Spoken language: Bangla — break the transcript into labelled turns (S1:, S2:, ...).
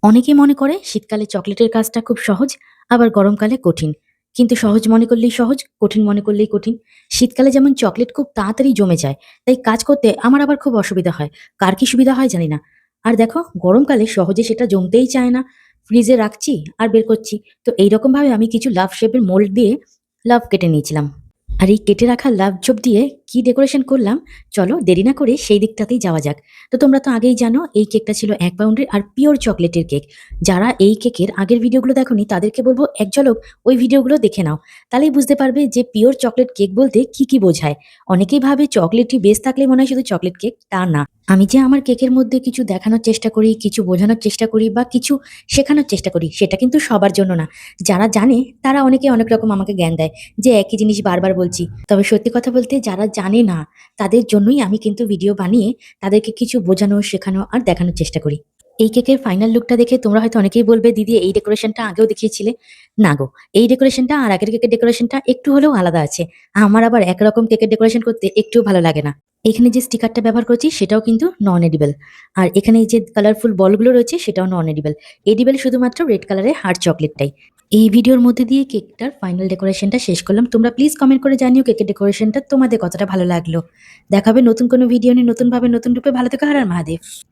S1: অনেকে মনে করে শীতকালে চকলেটের কাজটা খুব সহজ, আবার গরমকালে কঠিন। কিন্তু সহজ মনে করলেই সহজ, কঠিন মনে করলেই কঠিন। শীতকালে যেমন চকলেট খুব তাড়াতাড়ি জমে যায়, তাই কাজ করতে আমার আবার খুব অসুবিধা হয়। কার কি সুবিধা হয় জানি না। আর দেখো, গরমকালে সহজে সেটা জমতেই চায় না। ফ্রিজে রাখছি আর বের করছি। তো এইরকম ভাবে আমি কিছু লাভ শেপের মোল্ড দিয়ে লাভ কেটে নিয়েছিলাম। আর এই কেটে রাখা লাভ ঝোপ দিয়ে কি ডেকোরেশন করলাম, চলো দেরি না করে সেই দিকটাতেই যাওয়া যাক। তো তোমরা তো আগেই জানো এই কেকটা ছিল ১ পাউন্ডের আর পিওর চকোলেটের কেক। যারা এই কেকের আগের ভিডিওগুলো দেখোনি তাদেরকে বলব এক ঝলক ওই ভিডিওগুলো দেখে নাও। তাহলেই বুঝতে পারবে যে পিওর চকোলেট কেক বলতে কি, কি বোঝায়। অনেকেই ভাবে চকোলেটই বেস থাকলেই মনে হয় শুধু চকোলেট কেক, তা না। আমি যে আমার কেকের মধ্যে কিছু দেখানোর চেষ্টা করি, কিছু বোঝানোর চেষ্টা করি বা কিছু শেখানোর চেষ্টা করি, সেটা কিন্তু সবার জন্য না। যারা জানে তারা অনেকে অনেক রকম আমাকে জ্ঞান দেয়। যে একই জিনিস বারবার বলছি। তবে সত্যি কথা বলতে যারা জানে না, তাদের জন্যই আমি কিন্তু ভিডিও বানিয়ে তাদেরকে কিছু বোঝানো, শেখানো আর দেখানোর চেষ্টা করি। এই কেকের ফাইনাল লুকটা দেখে তোমরা হয়তো অনেকেই বলবে, "দিদি এই ডেকোরেশনটা আগেও দেখিয়েছিলে।" না গো, এই ডেকোরেশনটা আর আগের কেকের ডেকোরেশনটা একটু হলেও আলাদা আছে। আমার আবার একরকম কেকের ডেকোরেশন করতে একটুও ভালো লাগে না। এখানে যে স্টিকারটা ব্যবহার করছি সেটাও কিন্তু নন এডিবল। আর এখানে এই যে কালারফুল বলগুলো রয়েছে সেটাও নন এডিবল। এডিবল শুধুমাত্র রেড কালারের হার্ড চকোলেটটাই। এই ভিডিওর মধ্যে দিয়ে কেকটার ফাইনাল ডেকোরেশনটা শেষ করলাম। তোমরা প্লিজ কমেন্ট করে জানিও কেকের ডেকোরেশনটা তোমাদের কতটা ভালো লাগলো। দেখা হবে নতুন কোনো ভিডিও নিয়ে নতুনভাবে নতুন রূপে। ভালো থেকো। হর হর মহাদেব।